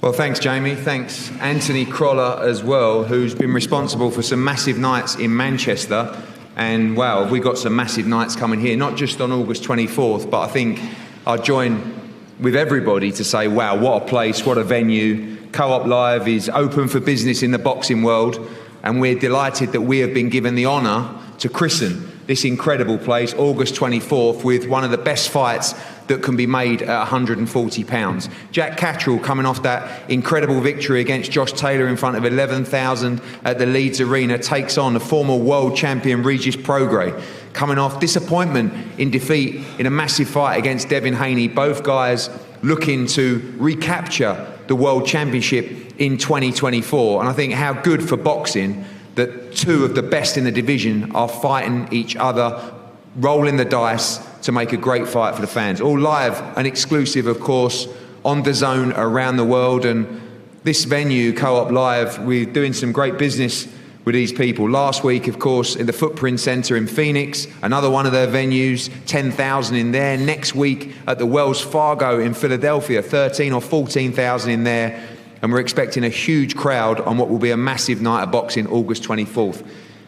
Well, thanks, Jamie. Thanks, Anthony Crolla as well, who's been responsible for some massive nights in Manchester. And wow, we got some massive nights coming here, not just on August 24th, but I think I'll join with everybody to say, wow, what a place, what a venue. Co-op Live is open for business in the boxing world, and we're delighted that we have been given the honour to christen this incredible place, August 24th, with one of the best fights that can be made at 140 pounds. Jack Catterall coming off that incredible victory against Josh Taylor in front of 11,000 at the Leeds Arena takes on the former world champion Regis Prograis, coming off disappointment in defeat in a massive fight against Devin Haney. Both guys looking to recapture the world championship in 2024. And I think how good for boxing that two of the best in the division are fighting each other, rolling the dice to make a great fight for the fans. All live and exclusive, of course, on DAZN around the world. And this venue, Co-op Live, we're doing some great business with these people. Last week, of course, in the Footprint Centre in Phoenix, another one of their venues, 10,000 in there. Next week at the Wells Fargo in Philadelphia, 13 or 14,000 in there. And we're expecting a huge crowd on what will be a massive night of boxing, August 24th.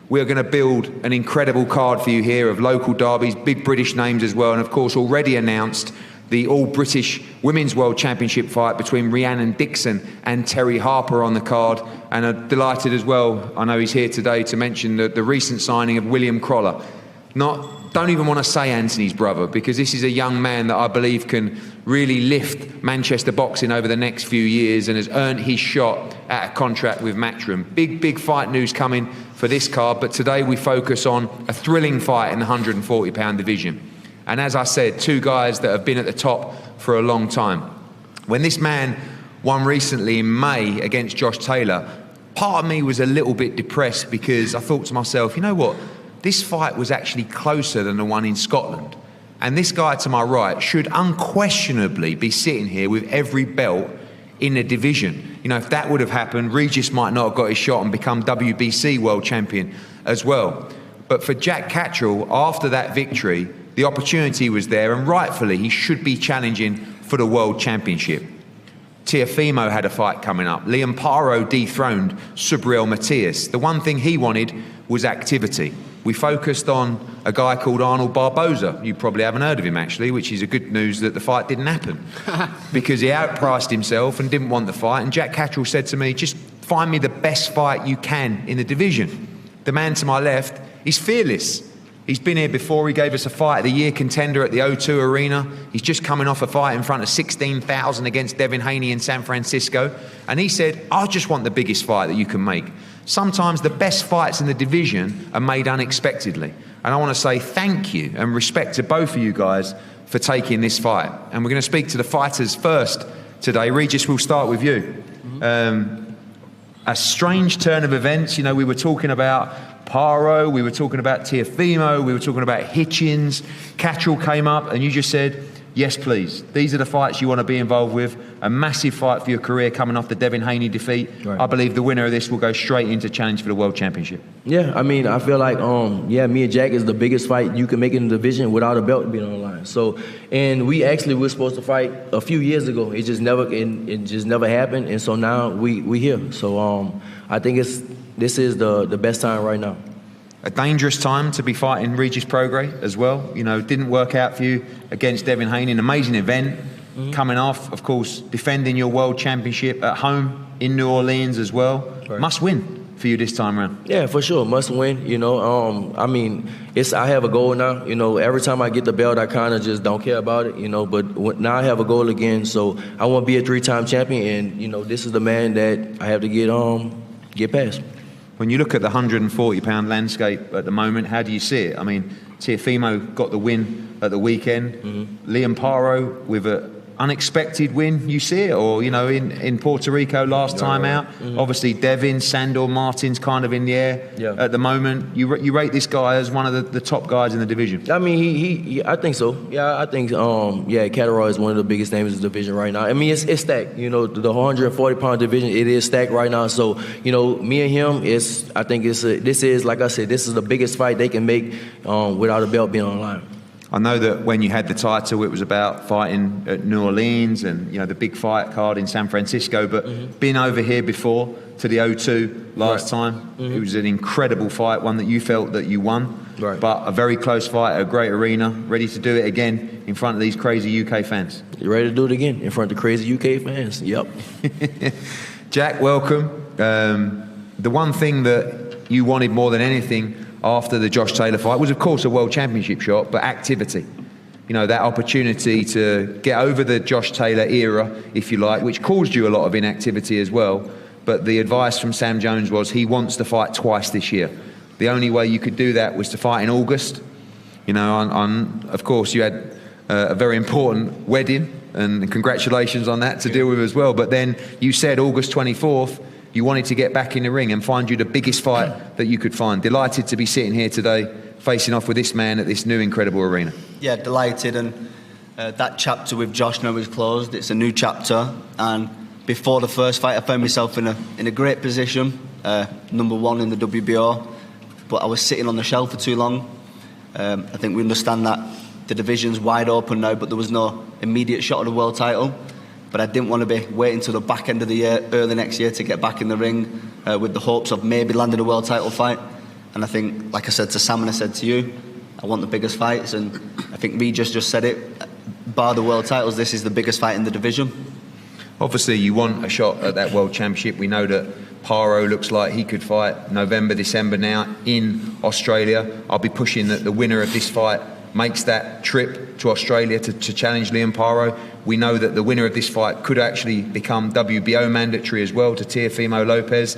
We're going to build an incredible card for you here of local derbies, big British names as well, and of course already announced the All-British Women's World Championship fight between Rhiannon Dixon and Terry Harper on the card. And I'm delighted as well, I know he's here today, to mention the recent signing of William Crolla. Don't even want to say Anthony's brother, because this is a young man that I believe can really lift Manchester boxing over the next few years and has earned his shot at a contract with Matchroom. Big fight news coming for this card, but today we focus on a thrilling fight in the 140-pound division. And as I said, two guys that have been at the top for a long time. When this man won recently in May against Josh Taylor, part of me was a little bit depressed, because I thought to myself, you know what? This fight was actually closer than the one in Scotland. And this guy to my right should unquestionably be sitting here with every belt in the division. You know, if that would have happened, Regis might not have got his shot and become WBC world champion as well. But for Jack Catterall, after that victory, the opportunity was there, and rightfully he should be challenging for the world championship. Teofimo had a fight coming up. Liam Paro dethroned Subriel Matias. The one thing he wanted was activity. We focused on a guy called Arnold Barboza. You probably haven't heard of him, actually, which is a good news that the fight didn't happen because he outpriced himself and didn't want the fight. And Jack Catterall said to me, just find me the best fight you can in the division. The man to my left, he's fearless. He's been here before. He gave us a fight of the year contender at the O2 Arena. He's just coming off a fight in front of 16,000 against Devin Haney in San Francisco. And he said, I just want the biggest fight that you can make. Sometimes the best fights in the division are made unexpectedly. And I want to say thank you and respect to both of you guys for taking this fight. And we're going to speak to the fighters first today. Regis, we'll start with you. A strange turn of events. You know, we were talking about Paro, we were talking about Teofimo, we were talking about Hitchens. Catterall came up and you just said, yes, please. These are the fights you want to be involved with. A massive fight for your career coming off the Devin Haney defeat. Right. I believe the winner of this will go straight into challenge for the World Championship. Yeah, I mean, I feel like, me and Jack is the biggest fight you can make in the division without a belt being on the line. So, and we actually were supposed to fight a few years ago. It just never happened. And so now we here. So I think this is the best time right now. A dangerous time to be fighting Regis Prograis as well. You know, didn't work out for you against Devin Haney. An amazing event coming off, of course, defending your world championship at home in New Orleans as well. Right. Must win for you this time around. Yeah, for sure, must win. You know, I mean, I have a goal now. You know, every time I get the belt, I kind of just don't care about it. You know, but now I have a goal again. So I want to be a 3-time champion, and you know, this is the man that I have to get past. When you look at the 140-pound landscape at the moment, how do you see it? I mean, Teofimo got the win at the weekend. Liam Paro with an unexpected win, you see it? Or, you know, in Puerto Rico last time out. Obviously, Devin, Sandor, Martin's kind of in the air at the moment. You rate this guy as one of the top guys in the division? I mean, he I think so. Yeah, I think, Catterall is one of the biggest names in the division right now. I mean, it's stacked. You know, the 140-pound division, it is stacked right now. So, you know, me and him, like I said, this is the biggest fight they can make without a belt being on the line. I know that when you had the title, it was about fighting at New Orleans and, you know, the big fight card in San Francisco, but being over here before to the O2 last time, it was an incredible fight, one that you felt that you won, but a very close fight at a great arena, ready to do it again in front of these crazy UK fans. You ready to do it again in front of the crazy UK fans? Yep. Jack, welcome. The one thing that you wanted more than anything after the Josh Taylor fight was, of course, a world championship shot, but activity. You know, that opportunity to get over the Josh Taylor era, if you like, which caused you a lot of inactivity as well. But the advice from Sam Jones was he wants to fight twice this year. The only way you could do that was to fight in August. You know, of course, you had a very important wedding, and congratulations on that to deal with as well. But then you said August 24th, you wanted to get back in the ring and find you the biggest fight that you could find. Delighted to be sitting here today, facing off with this man at this new incredible arena. Yeah, delighted, and that chapter with Josh now is closed. It's a new chapter, and before the first fight, I found myself in a great position, number one in the WBO, but I was sitting on the shelf for too long. I think we understand that the division's wide open now, but there was no immediate shot at the world title. But I didn't want to be waiting till the back end of the year, early next year, to get back in the ring with the hopes of maybe landing a world title fight. And I think, like I said to Sam and I said to you, I want the biggest fights, and I think Regis just said it, bar the world titles, this is the biggest fight in the division. Obviously, you want a shot at that world championship. We know that Paro looks like he could fight November, December now in Australia. I'll be pushing that the winner of this fight makes that trip to Australia to challenge Liam Paro. We know that the winner of this fight could actually become WBO mandatory as well to Teofimo Lopez.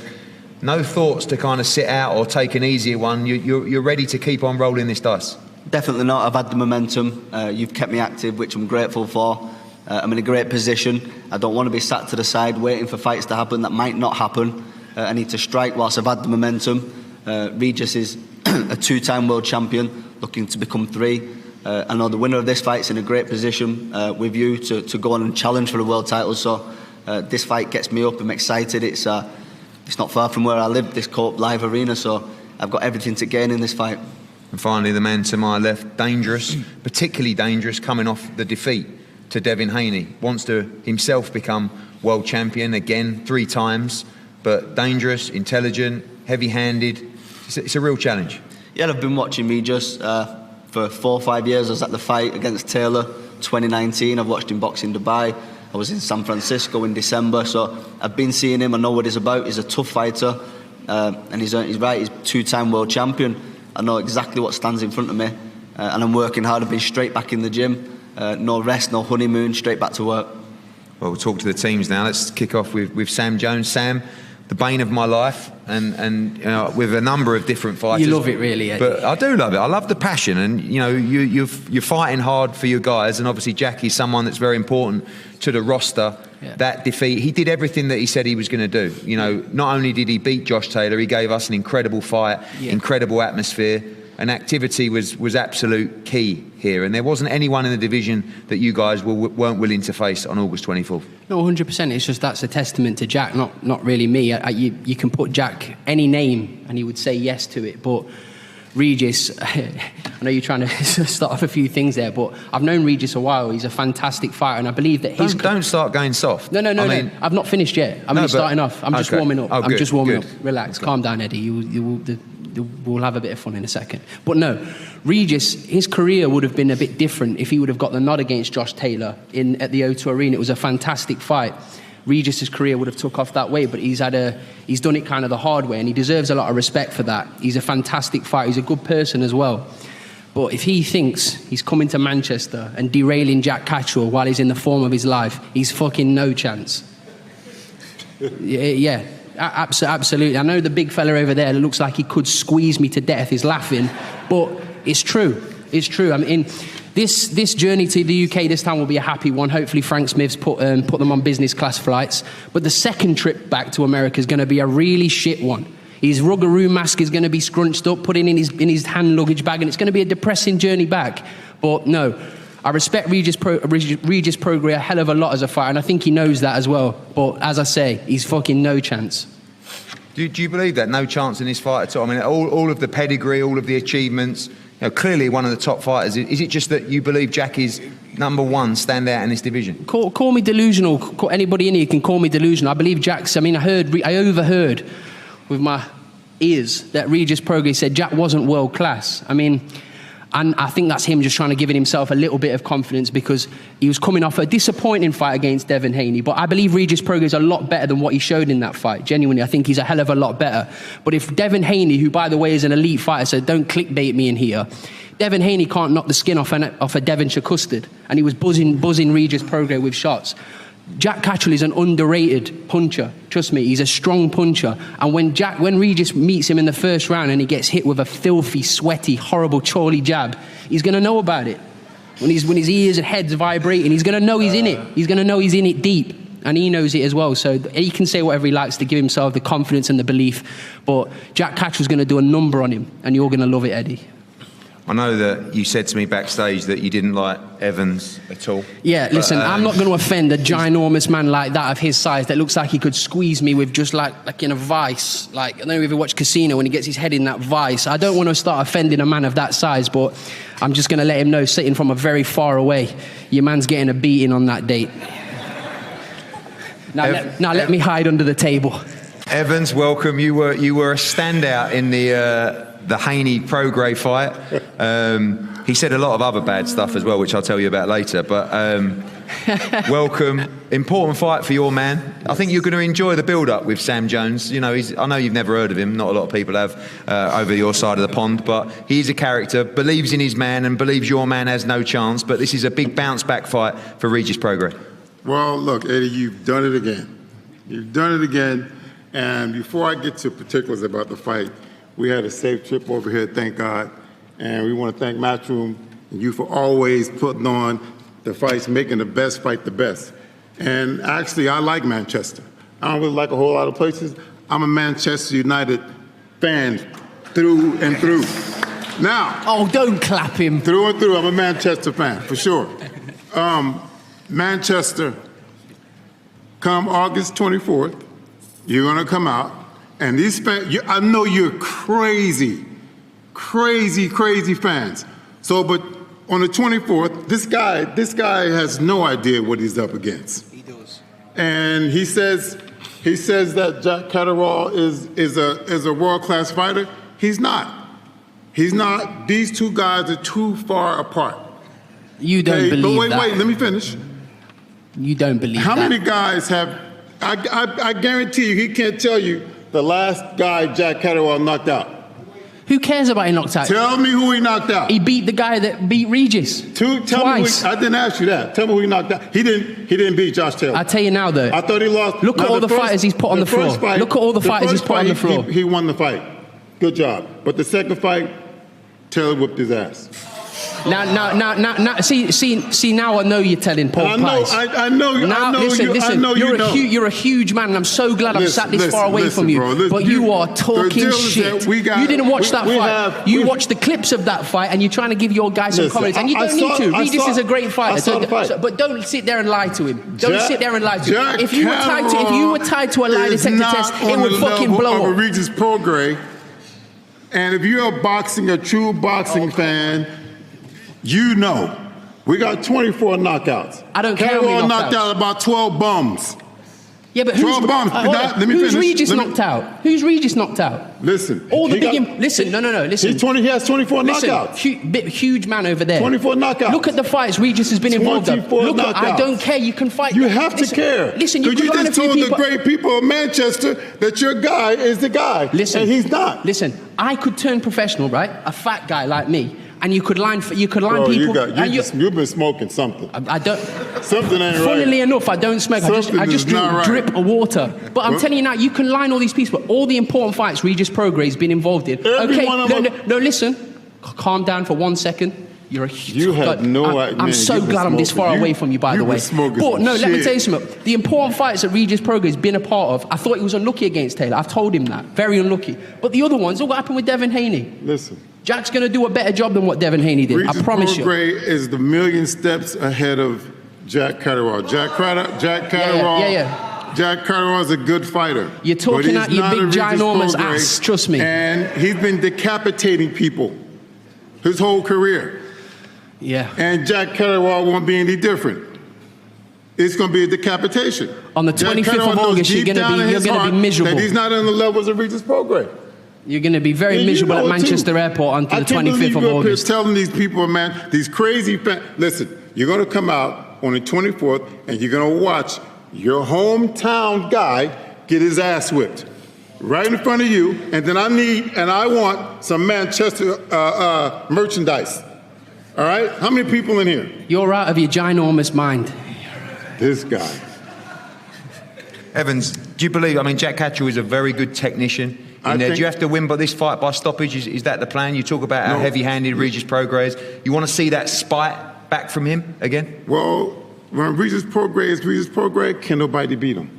No thoughts to kind of sit out or take an easier one? You're ready to keep on rolling this dice? Definitely not. I've had the momentum. You've kept me active, which I'm grateful for. I'm in a great position. I don't want to be sat to the side waiting for fights to happen that might not happen. I need to strike whilst I've had the momentum. Regis is a two-time world champion, looking to become 3. I know the winner of this fight's in a great position with you to go on and challenge for the world title. So this fight gets me up. I'm excited. It's not far from where I live, this Cope Live Arena. So I've got everything to gain in this fight. And finally, the man to my left, dangerous, particularly dangerous, coming off the defeat to Devin Haney. Wants to himself become world champion again 3 times, but dangerous, intelligent, heavy-handed. It's a real challenge. Yeah, I've been watching Regis for 4 or 5 years. I was at the fight against Taylor 2019. I've watched him box in Dubai. I was in San Francisco in December. So I've been seeing him. I know what he's about. He's a tough fighter. And he's right. He's 2-time world champion. I know exactly what stands in front of me. And I'm working hard. I've been straight back in the gym. No rest, no honeymoon, straight back to work. Well, we'll talk to the teams now. Let's kick off with Sam Jones. Sam, the bane of my life, and you know, with a number of different fighters. You love it, really, Eddie. But I do love it. I love the passion, and you know, you're fighting hard for your guys, and obviously Jackie's someone that's very important to the roster. Yeah. That defeat, he did everything that he said he was going to do. You know, not only did he beat Josh Taylor, he gave us an incredible fight, incredible atmosphere. And activity was absolute key here. And there wasn't anyone in the division that you guys weren't willing to face on August 24th. No, 100%. It's just that's a testament to Jack, not really me. You can put Jack any name and he would say yes to it. But Regis, I know you're trying to start off a few things there, but I've known Regis a while. He's a fantastic fighter, and I believe that he's... Don't start going soft. No. I've not finished yet. I'm only starting off. I'm just warming up. I'm just warming up. Relax. Okay. Calm down, Eddie. We'll have a bit of fun in a second. But no, Regis, his career would have been a bit different if he would have got the nod against Josh Taylor at the O2 Arena. It was a fantastic fight. Regis' career would have took off that way, but he's done it kind of the hard way, and he deserves a lot of respect for that. He's a fantastic fighter. He's a good person as well. But if he thinks he's coming to Manchester and derailing Jack Catterall while he's in the form of his life, he's fucking no chance. Yeah. Absolutely. I know the big fella over there looks like he could squeeze me to death. He's laughing, but it's true. It's true. I mean, this journey to the UK this time will be a happy one. Hopefully Frank Smith's put them on business class flights. But the second trip back to America is going to be a really shit one. His Ruggaroo mask is going to be scrunched up, put in his hand luggage bag, and it's going to be a depressing journey back. But no, I respect Regis Prograis a hell of a lot as a fighter, and I think he knows that as well. But as I say, he's fucking no chance. Do you believe that? No chance in this fight at all? I mean, all of the pedigree, all of the achievements, clearly one of the top fighters. Is it just that you believe Jack is number one standout in this division? Call me delusional. Anybody in here can call me delusional. I believe Jack's. I mean, I overheard with my ears that Regis Prograis said Jack wasn't world class. I mean, and I think that's him just trying to give himself a little bit of confidence because he was coming off a disappointing fight against Devin Haney. But I believe Regis Prograis is a lot better than what he showed in that fight. Genuinely, I think he's a hell of a lot better. But if Devin Haney, who by the way is an elite fighter, so don't clickbait me in here, Devin Haney can't knock the skin off a Devonshire custard, and he was buzzing Regis Prograis with shots. Jack Catterall is an underrated puncher. Trust me, he's a strong puncher. And when Regis meets him in the first round and he gets hit with a filthy, sweaty, horrible Chorley jab, he's going to know about it. When his ears and head's vibrating, he's going to know he's in it. He's going to know he's in it deep. And he knows it as well. So he can say whatever he likes to give himself the confidence and the belief. But Jack Catterall's going to do a number on him. And you're going to love it, Eddie. I know that you said to me backstage that you didn't like Evins at all. Yeah, listen, I'm not going to offend a ginormous man like that of his size that looks like he could squeeze me with just like in a vice. Like, I don't know if you ever watch Casino when he gets his head in that vice. I don't want to start offending a man of that size, but I'm just going to let him know, sitting from a very far away, your man's getting a beating on that date. Now let me hide under the table. Evins, welcome. You were a standout in the Haney Prograis fight. He said a lot of other bad stuff as well, which I'll tell you about later. But welcome. Important fight for your man. I think you're going to enjoy the build-up with Sam Jones. You know, I know you've never heard of him. Not a lot of people have over your side of the pond. But he's a character, believes in his man, and believes your man has no chance. But this is a big bounce-back fight for Regis Prograis. Well, look, Eddie, you've done it again. You've done it again. And before I get to particulars about the fight, we had a safe trip over here, thank God. And we want to thank Matchroom and you for always putting on the fights, making the best fight the best. And actually, I like Manchester. I don't really like a whole lot of places. I'm a Manchester United fan through and through. Now. Oh, don't clap him. Through and through, I'm a Manchester fan, for sure. Manchester, come August 24th, you're going to come out. And these fans, I know you're crazy fans. So, but on the 24th, this guy has no idea what he's up against. He does. And he says that Jack Catterall is a world-class fighter. He's not. He's not. These two guys are too far apart. You don't believe that. But wait, let me finish. You don't believe that. How many guys have, I guarantee you, he can't tell you the last guy Jack Catterall knocked out. Who cares about he knocked out? Tell me who he knocked out. He beat the guy that beat Regis. Twice. I didn't ask you that. Tell me who he knocked out. He didn't beat Josh Taylor. I'll tell you now, though. I thought he lost. Look at all the fighters he's put on the floor. Look at all the fighters he's put on the floor. He won the fight. Good job. But the second fight, Taylor whipped his ass. Now, see, now I know you're telling Paul Price. I know. Listen, you're a huge man, and I'm so glad I'm sat this far away from you. Bro, but you are talking shit. You didn't watch that fight. You watched the clips of that fight, and you're trying to give your guy some comments, and you don't need to. Regis is a great fighter, but don't sit there and lie to him. Don't sit there and lie to him. If you were tied to a lie detector test, it would fucking blow up. Regis Prograis, and if you're a true boxing fan. You know, we got 24 knockouts. I don't care how many knockouts. Knocked out about 12 bums. Yeah, but 12 bums. Let me finish. Who's Regis knocked out? Who's Regis knocked out? Listen. Listen. He has 24 knockouts. Huge man over there. 24 knockouts. Look at the fights Regis has been involved in. I don't care. You can fight. You have to care. Listen, you just told the great people of Manchester that your guy is the guy. Listen. And he's not. Listen, I could turn professional, right? A fat guy like me. And you could line people. You've been smoking something. I don't. Something ain't right. Funnily enough, I don't smoke. I just drip of water. But I'm telling you now, you can line all these people. All the important fights Regis Prograis has been involved in. No, listen. Calm down for 1 second. I'm so glad I'm this far away from you, by the way. But no, let me tell you something. The important fights that Regis Prograis has been a part of, I thought he was unlucky against Taylor. I've told him that. Very unlucky. But the other ones, look what happened with Devin Haney. Listen. Jack's going to do a better job than what Devin Haney did. Regis I promise you. Prograis is the million steps ahead of Jack Catterall. Jack Catterall. Yeah. Jack Catterall is a good fighter. You're talking out your big ginormous ass, trust me. And he's been decapitating people. his whole career. Yeah. And Jack Catterall won't be any different. It's going to be a decapitation. On the Jack 25th Catterall of knows August, you're deep going down in to his be heart miserable. that he's not on the levels of Regis Prograis. You're going to be very And you miserable know at it Manchester too. Airport on the I can't 25th believe of you're up here August. telling these people, man, these crazy fans. Listen, you're going to come out on the 24th and you're going to watch your hometown guy get his ass whipped right in front of you. And then I want some Manchester merchandise. All right? How many people in here? You're out of your ginormous mind. This guy. Evans, do you believe, I mean, Jack Catterall is a very good technician. Do you have to win by this fight by stoppage? Is that the plan? You talk about how heavy-handed Regis Prograis is. You want to see that spite back from him again? Well, when Regis Prograis, can nobody beat him.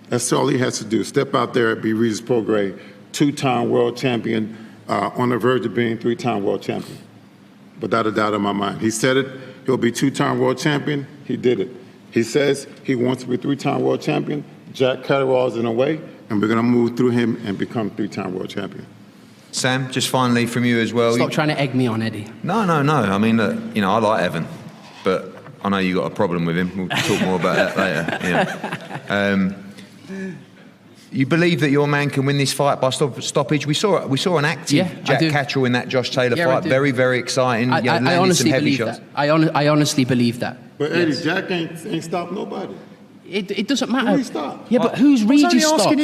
That's all he has to do. Step out there and be Regis Prograis, 2-time world champion, on the verge of being 3-time world champion. Without a doubt in my mind. He said it, he'll be 2-time world champion. He did it. He says he wants to be 3-time world champion. Jack Catterall is in a way, and we're going to move through him and become 3-time world champion. Sam, just finally from you as well. Stop trying to egg me on, Eddie. No. I mean, I like Evan, but I know you got a problem with him. We'll talk more about that later. Yeah. You believe that your man can win this fight by stoppage? We saw an active Jack Catterall in that Josh Taylor fight. Very, very exciting. I honestly believe that. I honestly believe that. But Eddie, Jack ain't stopped nobody. It doesn't matter. Who he stopped? Yeah, but who's Regis stopped?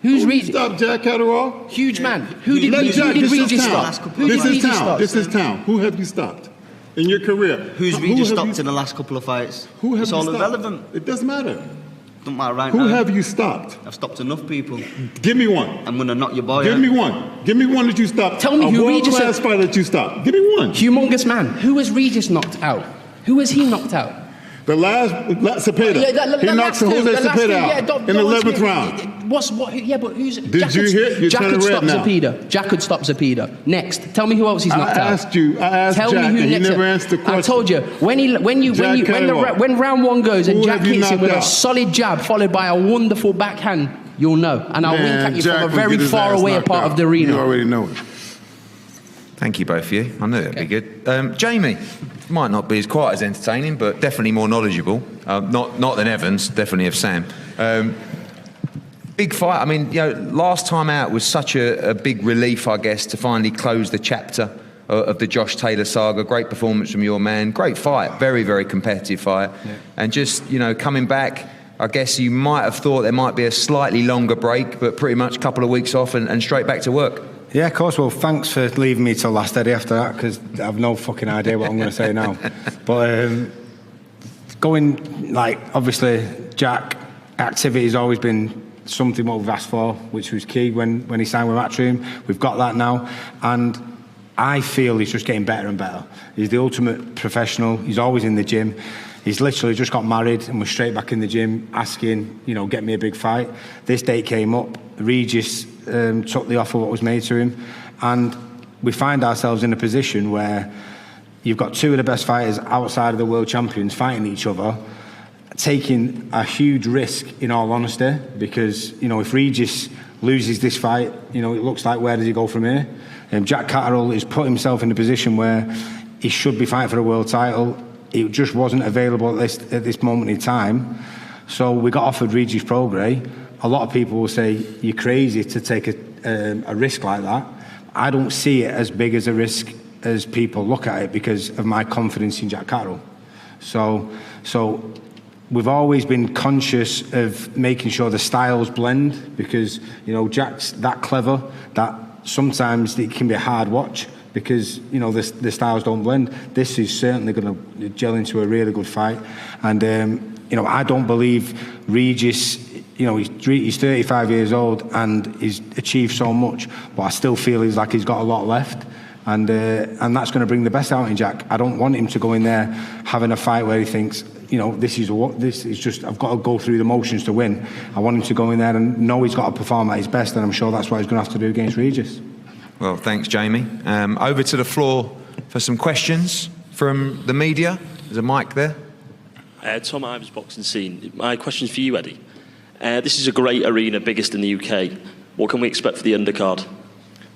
Who's Regis? Stopped Jack Catterall? Huge man. Who did Regis stop? This is town. Who have you stopped in your career? Who's Regis stopped in the last couple of fights? Who have it's you all stopped? irrelevant. It doesn't matter. Don't matter right Who now. have you stopped? I've stopped enough people. Give me one. I'm going to knock your boy Give out. me one. Give me one that you stopped. Tell me who Regis A world-class fighter that you stopped. Give me one. Humongous man. Who has Regis knocked out? Who has he knocked out? The last Cepeda. He knocks Jose Cepeda out in the 11th round. But who's... Did you hear? You're Jack turning could stop red now. Jack could stop Cepeda. Next. Tell me who else he's knocked out. I asked Tell Jack, me who and he next. never answered the question. I told you, when round one goes and Jack hits him with a solid jab followed by a wonderful backhand, you'll know. And I'll wink at you from a very far away part of the arena. You already know it. Thank you both of you. I knew it'd be good. Jamie, might not be quite as entertaining, but definitely more knowledgeable. Not than Evans, definitely of Sam. Big fight. I mean, last time out was such a big relief, I guess, to finally close the chapter of the Josh Taylor saga. Great performance from your man. Great fight. Very, very competitive fight. Yeah. And just, coming back, I guess you might have thought there might be a slightly longer break, but pretty much a couple of weeks off and straight back to work. Yeah, of course. Well, thanks for leaving me till last Eddie after that, because I have no fucking idea what I'm going to say now. But obviously, Jack, activity has always been something what we've asked for, which was key when he signed with Matchroom. We've got that now, and I feel he's just getting better and better. He's the ultimate professional. He's always in the gym. He's literally just got married and was straight back in the gym asking, get me a big fight. This date came up. Regis took the offer what was made to him, and we find ourselves in a position where you've got two of the best fighters outside of the world champions fighting each other, taking a huge risk, in all honesty, because if Regis loses this fight, it looks like where does he go from here? Jack Catterall has put himself in a position where he should be fighting for a world title. It just wasn't available at this moment in time, so we got offered Regis Prograis. A lot of people will say you're crazy to take a risk like that. I don't see it as big as a risk as people look at it because of my confidence in Jack Catterall. So we've always been conscious of making sure the styles blend because Jack's that clever that sometimes it can be a hard watch because the styles don't blend. This is certainly going to gel into a really good fight, and I don't believe Regis. He's 35 years old and he's achieved so much, but I still feel he's got a lot left, and that's going to bring the best out in Jack. I don't want him to go in there having a fight where he thinks, this is just I've got to go through the motions to win. I want him to go in there and know he's got to perform at his best, and I'm sure that's what he's going to have to do against Regis. Well, thanks, Jamie. Over to the floor for some questions from the media. There's a mic there. Tom Ivers, Boxing Scene. My question's for you, Eddie. This is a great arena, biggest in the UK. What can we expect for the undercard?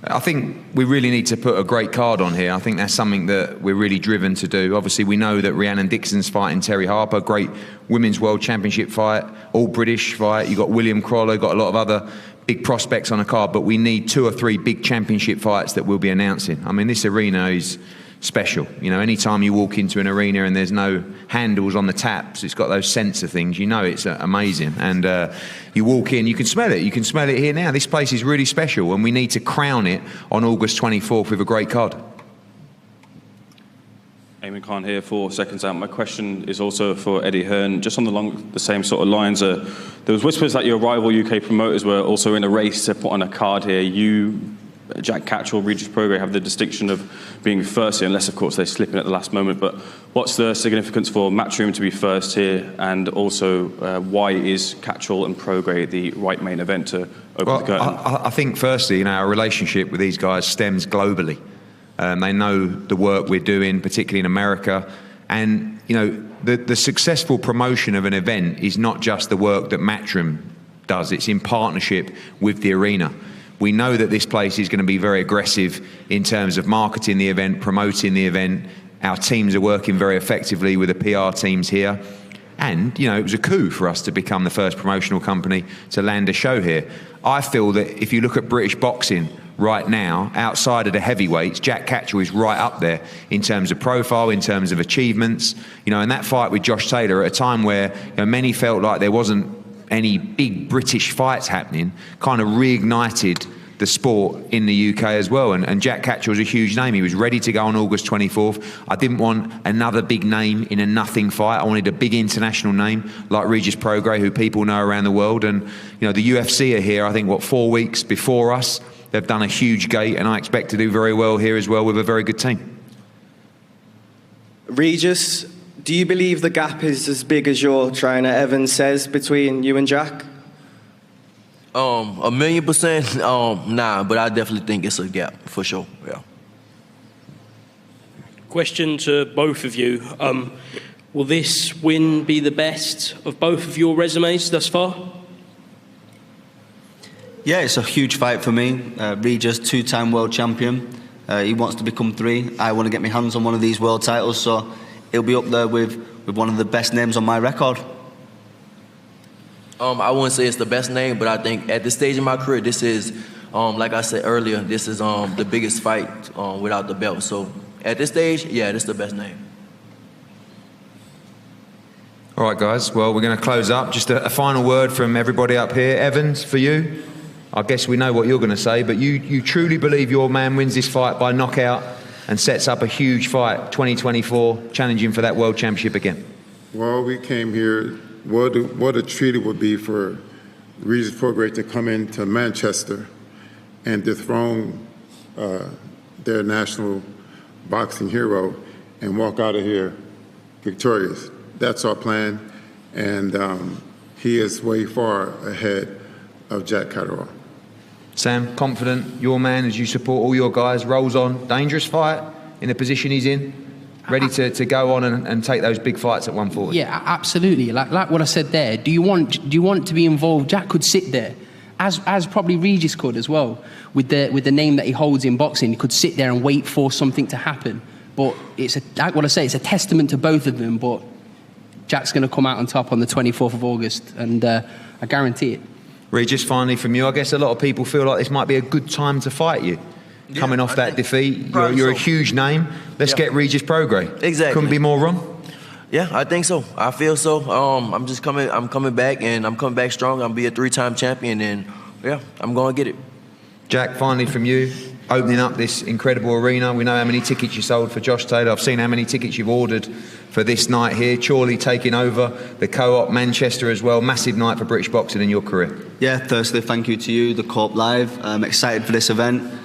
I think we really need to put a great card on here. I think that's something that we're really driven to do. Obviously, we know that Rhiannon Dixon's fighting Terry Harper, great women's world championship fight, all British fight. You've got William Crawler, got a lot of other big prospects on the card, but we need 2 or 3 big championship fights that we'll be announcing. I mean, this arena is special. You know, anytime you walk into an arena and there's no handles on the taps, it's got those sensor things, you know it's amazing. And you walk in, you can smell it. You can smell it here now. This place is really special, and we need to crown it on August 24th with a great card. Eamon Khan here for Seconds Out. My question is also for Eddie Hearn, just on the same sort of lines. There was whispers that your rival UK promoters were also in a race to put on a card here. You, Jack Catterall, Regis Prograis have the distinction of being first here, unless of course they slip in at the last moment. But what's the significance for Matchroom to be first here, and also why is Catterall and Prograis the right main event to open the curtain? I think firstly, you know, our relationship with these guys stems globally. They know the work we're doing, particularly in America, and you know the successful promotion of an event is not just the work that Matchroom does; it's in partnership with the arena. We know that this place is going to be very aggressive in terms of marketing the event, promoting the event. Our teams are working very effectively with the PR teams here. And, you know, it was a coup for us to become the first promotional company to land a show here. I feel that if you look at British boxing right now, outside of the heavyweights, Jack Catterall is right up there in terms of profile, in terms of achievements. You know, and that fight with Josh Taylor at a time where, you know, many felt like there wasn't any big British fights happening, kind of reignited the sport in the UK as well. And Jack Catterall was a huge name. He was ready to go on August 24th. I didn't want another big name in a nothing fight. I wanted a big international name like Regis Prograis, who people know around the world. And, you know, the UFC are here, I think, 4 weeks before us. They've done a huge gate, and I expect to do very well here as well with a very good team. Regis, do you believe the gap is as big as your trainer Evans says between you and Jack? 1,000,000%, nah, but I definitely think it's a gap, for sure, yeah. Question to both of you. Will this win be the best of both of your resumes thus far? Yeah, it's a huge fight for me. Regis, 2-time world champion. He wants to become 3. I want to get my hands on one of these world titles, so he'll be up there with one of the best names on my record. I wouldn't say it's the best name, but I think at this stage in my career, this is, like I said earlier, this is the biggest fight without the belt. So at this stage, yeah, this is the best name. All right, guys. Well, we're going to close up. Just a final word from everybody up here. Evans, for you, I guess we know what you're going to say, but you truly believe your man wins this fight by knockout and sets up a huge fight, 2024, challenging for that world championship again? Well, we came here. What a treat it would be for Regis Prograis to come into Manchester and dethrone their national boxing hero and walk out of here victorious. That's our plan, and he is way far ahead of Jack Catterall. Sam, confident, your man, as you support all your guys, rolls on, dangerous fight in the position he's in, ready to go on and take those big fights at 140. Yeah, absolutely. Like what I said there. Do you want to be involved? Jack could sit there, as probably Regis could as well, with the name that he holds in boxing. He could sit there and wait for something to happen. But like what I say, it's a testament to both of them. But Jack's going to come out on top on the 24th of August, and I guarantee it. Regis, finally from you, I guess a lot of people feel like this might be a good time to fight you. Coming off that defeat, you're a huge name. Let's get Regis Prograis. Exactly. Couldn't be more wrong. Yeah, I think so. I feel so. I'm coming back, and I'm coming back strong. I'll be a 3-time champion, and yeah, I'm going to get it. Jack, finally from you, opening up this incredible arena. We know how many tickets you sold for Josh Taylor. I've seen how many tickets you've ordered for this night here. Chorley taking over the Co-op, Manchester as well. Massive night for British boxing in your career. Yeah, firstly, thank you to you, the Co-op Live. I'm excited for this event.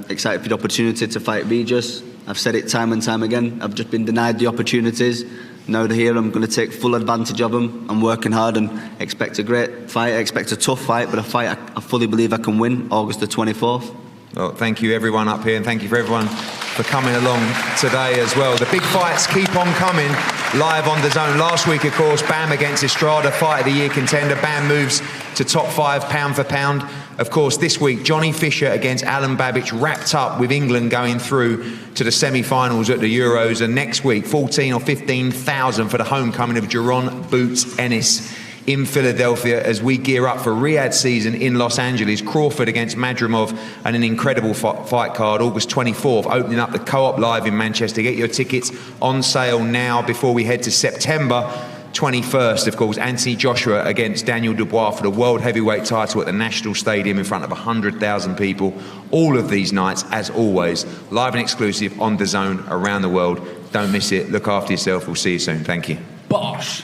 Excited for the opportunity to fight Regis. I've said it time and time again. I've just been denied the opportunities. Now they're here, I'm going to take full advantage of them. I'm working hard and expect a great fight. I expect a tough fight, but a fight I fully believe I can win August the 24th. Well, thank you everyone up here, and thank you for everyone for coming along today as well. The big fights keep on coming. live on DAZN. Last week, of course, Bam against Estrada, Fight of the Year contender. Bam moves to top 5 pound for pound. Of course, this week, Johnny Fisher against Alan Babbage, wrapped up with England going through to the semi-finals at the Euros. And next week, 14 or 15,000 for the homecoming of Jaron Boots Ennis in Philadelphia as we gear up for Riyadh season in Los Angeles. Crawford against Madrimov, and an incredible fight card. August 24th, opening up the Co-op Live in Manchester. Get your tickets on sale now before we head to September 21st. Of course, Anthony Joshua against Daniel Dubois for the World Heavyweight title at the National Stadium in front of 100,000 people. All of these nights, as always, live and exclusive on DAZN around the world. Don't miss it. Look after yourself. We'll see you soon. Thank you. Bosh.